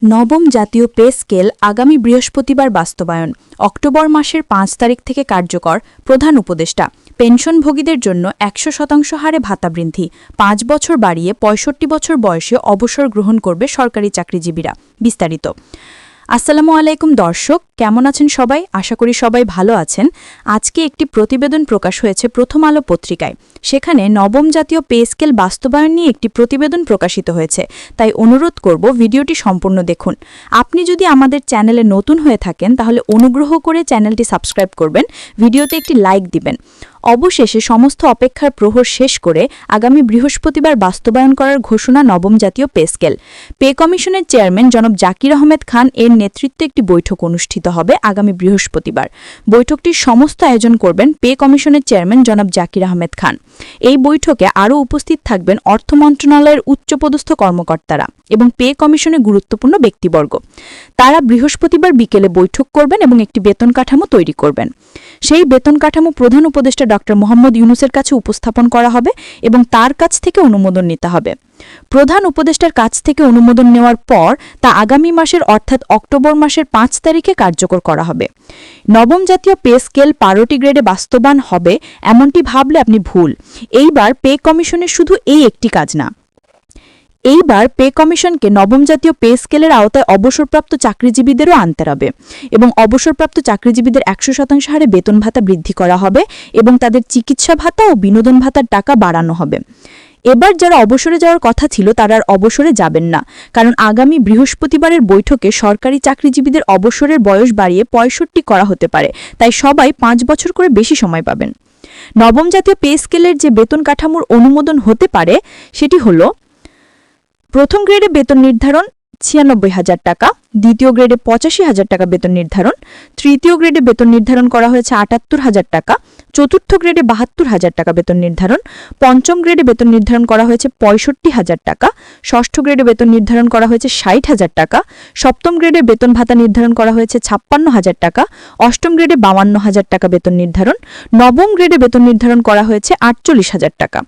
নবম জাতীয় pay scale আগামী বৃহস্পতিবার বাস্তবায়ন। অক্টোবর মাসের ৫ তারিখ থেকে কার্যকর। প্রধান উপদেষ্টা পেনশনভোগীদের জন্য ১০০% হারে ভাতা বৃদ্ধি, ৫ বছর বাড়িয়ে ৬৫ বছর বয়সে অবসর গ্রহণ করবে সরকারি চাকরিজীবীরা। বিস্তারিত। আসসালামু আলাইকুম দর্শক, কেমন আছেন সবাই? আশা করি সবাই ভালো আছেন। আজকে একটি প্রতিবেদন প্রকাশ হয়েছে প্রথম আলো পত্রিকায়। সেখানে নবম জাতীয় পে স্কেল বাস্তবায়ন নিয়ে একটি প্রতিবেদন প্রকাশিত হয়েছে। তাই অনুরোধ করব ভিডিওটি সম্পূর্ণ দেখুন। আপনি যদি আমাদের চ্যানেলে নতুন হয়ে থাকেন তাহলে অনুগ্রহ করে চ্যানেলটি সাবস্ক্রাইব করবেন, ভিডিওতে একটি লাইক দিবেন। অবশেষে সমস্ত অপেক্ষার প্রহর শেষ করে আগামী বৃহস্পতিবার বাস্তবায়ন করার ঘোষণা নবম জাতীয় পে স্কেল। পে কমিশনের চেয়ারম্যান জনাব জাকির আহমেদ খান এর নেতৃত্বে একটি বৈঠক অনুষ্ঠিত হবে আগামী বৃহস্পতিবার। বৈঠকটির সমস্ত আয়োজন করবেন পে কমিশনের চেয়ারম্যান জনাব জাকির আহমেদ খান। এই বৈঠকে আরও উপস্থিত থাকবেন অর্থ মন্ত্রণালয়ের উচ্চপদস্থ কর্মকর্তারা এবং পে কমিশনের গুরুত্বপূর্ণ ব্যক্তিবর্গ। তারা বৃহস্পতিবার বিকেলে বৈঠক করবেন এবং একটি বেতন কাঠামো তৈরি করবেন। সেই বেতন কাঠামো প্রধান উপদেষ্টা ডক্টর মোহাম্মদ ইউনূসের কাছে উপস্থাপন করা হবে এবং তার কাছ থেকে অনুমোদন নিতে হবে। প্রধান উপদেষ্টার কাছ থেকে অনুমোদন নেওয়ার পর তা আগামী মাসের অর্থাৎ অক্টোবর মাসের ৫ তারিখে কার্যকর করা হবে। নবম জাতীয় পে স্কেল ১২টি গ্রেডে বাস্তবায়ন হবে এমনটি ভাবলে আপনি ভুল। এইবার পে কমিশনের শুধু এই একটি কাজ না, এইবার পে কমিশনকে নবম জাতীয় পে স্কেলের আওতায় অবসরপ্রাপ্ত চাকরিজীবীদেরও আনতে হবে এবং অবসরপ্রাপ্ত চাকরিজীবীদের ১০০% হারে বেতন ভাতা বৃদ্ধি করা হবে এবং তাদের চিকিৎসা ভাতা ও বিনোদন ভাতার টাকা বাড়ানো হবে। এবার যারা অবসরে যাওয়ার কথা ছিল তারা আর অবসরে যাবেন না, কারণ আগামী বৃহস্পতিবারের বৈঠকে সরকারি চাকরিজীবীদের অবসরের বয়স বাড়িয়ে ৬৫ করা হতে পারে। তাই সবাই ৫ বছর করে বেশি সময় পাবেন। নবম জাতীয় পে স্কেলের যে বেতন কাঠামোর অনুমোদন হতে পারে সেটি হল: প্রথম গ্রেডে বেতন নির্ধারণ ৯৬,০০০ টাকা, দ্বিতীয় গ্রেডে ৮৫,০০০ টাকা বেতন নির্ধারণ, তৃতীয় গ্রেডে বেতন নির্ধারণ করা হয়েছে ৭৮,০০০ টাকা, চতুর্থ গ্রেডে ৭২,০০০ টাকা বেতন নির্ধারণ, পঞ্চম গ্রেডে বেতন নির্ধারণ করা হয়েছে ৬৫,০০০ টাকা, ষষ্ঠ গ্রেডে বেতন নির্ধারণ করা হয়েছে ৬০,০০০ টাকা, সপ্তম গ্রেডে বেতন ভাতা নির্ধারণ করা হয়েছে ৫৬,০০০ টাকা, অষ্টম গ্রেডে ৫২,০০০ টাকা বেতন নির্ধারণ, নবম গ্রেডে বেতন নির্ধারণ করা হয়েছে ৪৮,০০০ টাকা,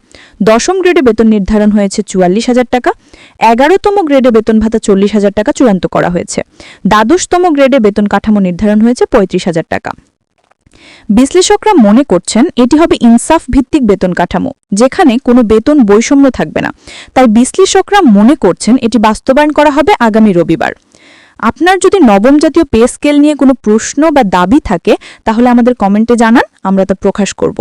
দশম গ্রেডে বেতন নির্ধারণ হয়েছে ৪৪,০০০ টাকা, ১১তম গ্রেডে বেতন ভাতা ৪০,০০০ টাকা চূড়ান্ত করা হয়েছে, দ্বাদশতম গ্রেডে বেতন কাঠামো নির্ধারণ হয়েছে ৩৫,০০০ টাকা। বিশ্লেষকরা মনে করছেন এটি হবে ইনসাফ ভিত্তিক বেতন কাঠামো, যেখানে কোনো বেতন বৈষম্য থাকবে না। তাই বিশ্লেষকরা মনে করছেন এটি বাস্তবায়ন করা হবে আগামী রবিবার। আপনার যদি নবম জাতীয় পে স্কেল নিয়ে কোনো প্রশ্ন বা দাবি থাকে তাহলে আমাদের কমেন্টে জানান, আমরা তা প্রকাশ করব।